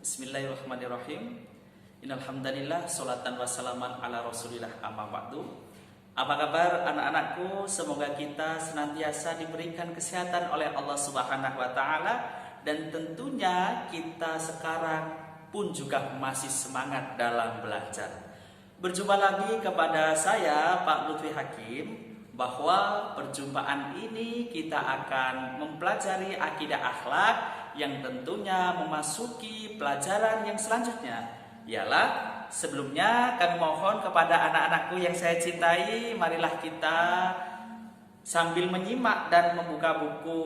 Bismillahirrahmanirrahim. Innalhamdalillah, sholatan wassalaman ala rasulillah, amma ba'du. Apa kabar anak-anakku? Semoga kita senantiasa diberikan kesehatan oleh Allah Subhanahu wa Ta'ala, dan tentunya kita sekarang pun juga masih semangat dalam belajar. Berjumpa lagi kepada saya, Pak Lutfi Hakim, bahwa perjumpaan ini kita akan mempelajari akidah akhlak yang tentunya memasuki pelajaran yang selanjutnya. Ialah sebelumnya kami mohon kepada anak-anakku yang saya cintai, marilah kita sambil menyimak dan membuka buku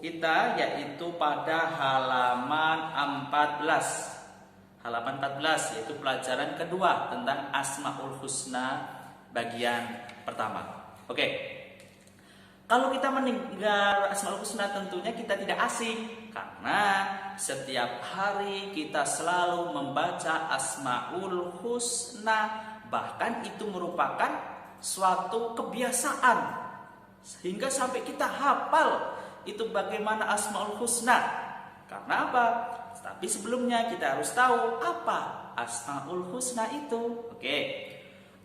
kita, yaitu pada halaman 14. Halaman 14 yaitu pelajaran kedua tentang Asmaul Husna bagian pertama. Oke. Kalau kita mendengar Asmaul Husna tentunya kita tidak asing, karena setiap hari kita selalu membaca Asmaul Husna. Bahkan itu merupakan suatu kebiasaan, sehingga sampai kita hafal itu bagaimana Asmaul Husna. Karena apa? Tapi sebelumnya kita harus tahu apa Asmaul Husna itu. Oke.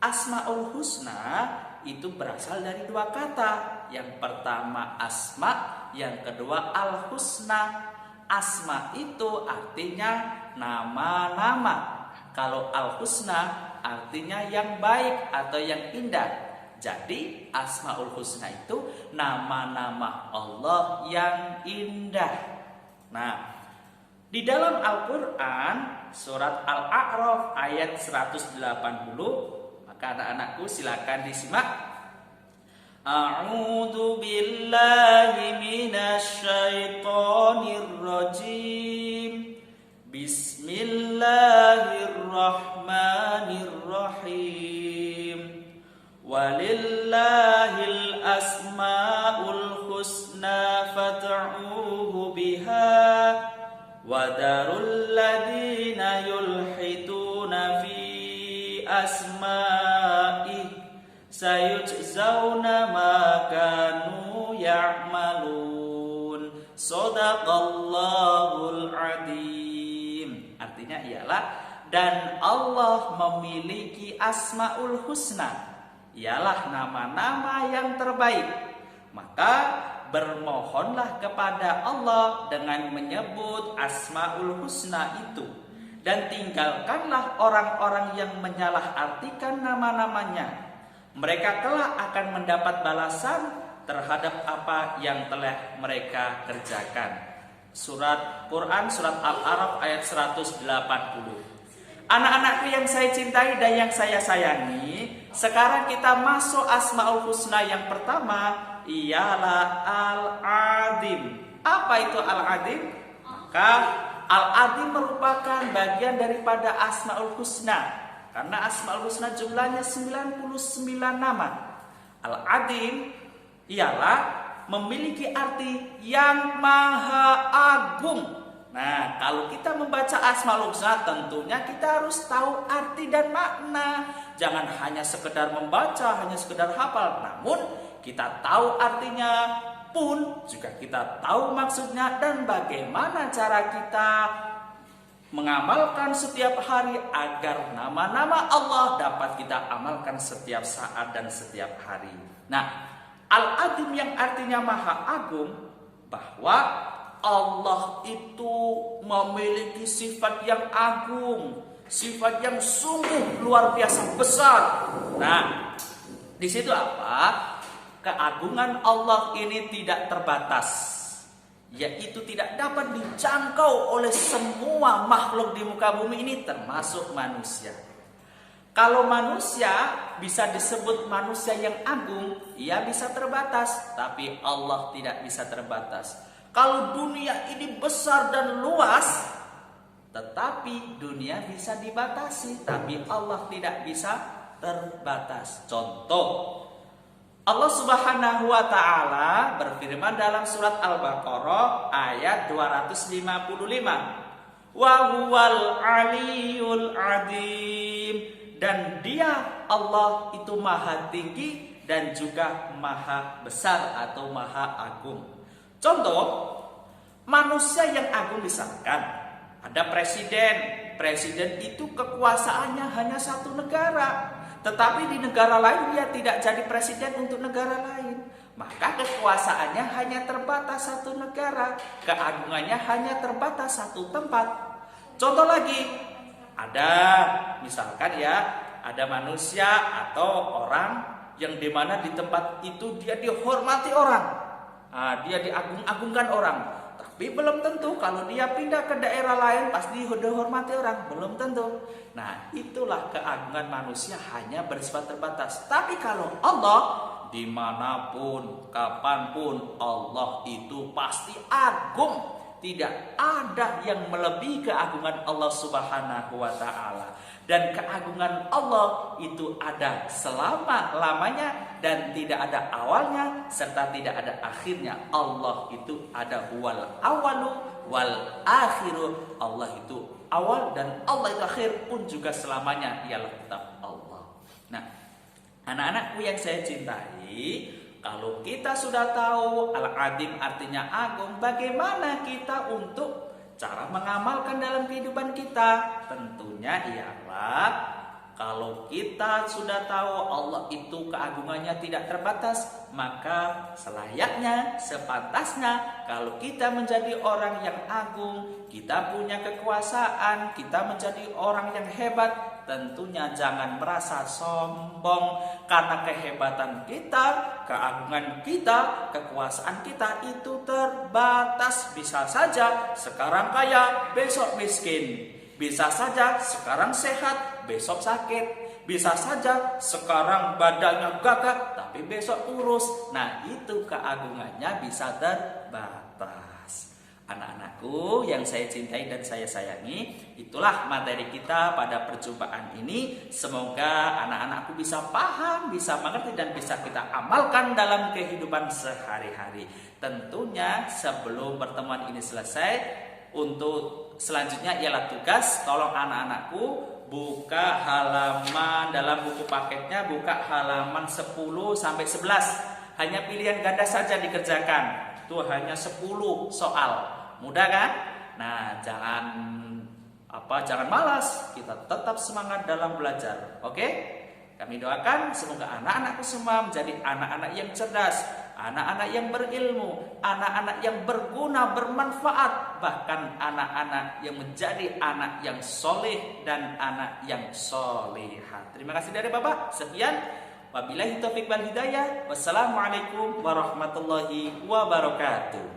Asmaul Husna itu berasal dari dua kata. Yang pertama asma, yang kedua al-husna. Asma itu artinya nama-nama. Kalau al-husna artinya yang baik atau yang indah. Jadi Asmaul Husna itu nama-nama Allah yang indah. Nah, di dalam Al-Quran surat Al-A'raf ayat 180, maka anak-anakku silakan disimak. A'udzu billahi minasy syaithanir rajim. Bismillahirrahmanirrahim. Walillahil asmaul husna fad'uuhu biha wadarul ladina yulhiduna fi asma'i sayujzauna ma kanu ya'malun. Shadaqallahul adzim. Artinya ialah, dan Allah memiliki Asmaul Husna, ialah nama-nama yang terbaik. Maka bermohonlah kepada Allah dengan menyebut Asmaul Husna itu, dan tinggalkanlah orang-orang yang menyalahartikan nama-namanya. Mereka kelak akan mendapat balasan terhadap apa yang telah mereka kerjakan. Surat Quran, surat Al-A'raf ayat 180. Anak-anakku yang saya cintai dan yang saya sayangi, sekarang kita masuk Asmaul Husna yang pertama, ialah Al-Adim. Apa itu Al-Adim? Maka Al-Adim merupakan bagian daripada Asmaul Husna, karena Asmaul Husna jumlahnya 99 nama. Al-Adim ialah memiliki arti yang maha agung. Nah, kalau kita membaca Asmaul Husna tentunya kita harus tahu arti dan makna. Jangan hanya sekedar membaca, hanya sekedar hafal, namun kita tahu artinya pun juga kita tahu maksudnya dan bagaimana cara kita mengamalkan setiap hari agar nama-nama Allah dapat kita amalkan setiap saat dan setiap hari. Nah, Al-Adim yang artinya maha agung, bahwa Allah itu memiliki sifat yang agung, sifat yang sungguh luar biasa besar. Nah, di situ apa? Keagungan Allah ini tidak terbatas, yaitu tidak dapat dijangkau oleh semua makhluk di muka bumi ini, termasuk manusia. Kalau manusia bisa disebut manusia yang agung, ia bisa terbatas, tapi Allah tidak bisa terbatas. Kalau dunia ini besar dan luas, tetapi dunia bisa dibatasi, tapi Allah tidak bisa terbatas. Contoh, Allah Subhanahu wa Ta'ala berfirman dalam surat Al-Baqarah ayat 255. Wa huwal aliyul adzim. Dan dia Allah itu maha tinggi dan juga maha besar atau maha agung. Contoh, manusia yang agung misalkan Ada presiden. Presiden itu kekuasaannya hanya satu negara. Tetapi di negara lain dia tidak jadi presiden untuk negara lain. Maka kekuasaannya hanya terbatas satu negara. Keagungannya hanya terbatas satu tempat. Contoh lagi, ada misalkan ya, ada manusia atau orang yang dimana di tempat itu dia dihormati orang. Dia diagung-agungkan orang. Tapi belum tentu kalau dia pindah ke daerah lain pasti dihormati orang, belum tentu. Nah, itulah keagungan manusia hanya bersifat terbatas. Tapi kalau Allah, dimanapun, kapanpun, Allah itu pasti agung. Tidak ada yang melebihi keagungan Allah Subhanahu wa Ta'ala. Dan keagungan Allah itu ada selama-lamanya dan tidak ada awalnya serta tidak ada akhirnya. Allah itu ada wal awalu wal akhiru. Allah itu awal dan Allah itu akhir pun juga selamanya ialah tetap Allah. Nah, anak-anakku yang saya cintai, kalau kita sudah tahu Al-Adim artinya agung, bagaimana kita untuk cara mengamalkan dalam kehidupan kita? Tentunya ialah kalau kita sudah tahu Allah itu keagungannya tidak terbatas, maka selayaknya, sepantasnya kalau kita menjadi orang yang agung, kita punya kekuasaan, kita menjadi orang yang hebat, tentunya jangan merasa sombong karena kehebatan kita, keagungan kita, kekuasaan kita itu terbatas. Bisa saja sekarang kaya, besok miskin. Bisa saja sekarang sehat, besok sakit. Bisa saja sekarang badannya gagah, tapi besok kurus. Nah, itu keagungannya bisa terbatas. Anak-anakku yang saya cintai dan saya sayangi, itulah materi kita pada perjumpaan ini. Semoga anak-anakku bisa paham, bisa mengerti dan bisa kita amalkan dalam kehidupan sehari-hari. Tentunya sebelum pertemuan ini selesai, untuk selanjutnya ialah tugas, tolong anak-anakku buka halaman dalam buku paketnya, buka halaman 10 sampai 11. Hanya pilihan ganda saja dikerjakan. Tuh hanya 10 soal. Mudah kan? Nah, jangan malas, kita tetap semangat dalam belajar. Oke? Kami doakan semoga anak-anakku semua menjadi anak-anak yang cerdas, anak-anak yang berilmu, anak-anak yang berguna, bermanfaat, bahkan anak-anak yang menjadi anak yang soleh dan anak yang solehah. Terima kasih dari Bapak. Sekian. Wabillahi taufiq wal hidayah. Wassalamualaikum warahmatullahi wabarakatuh.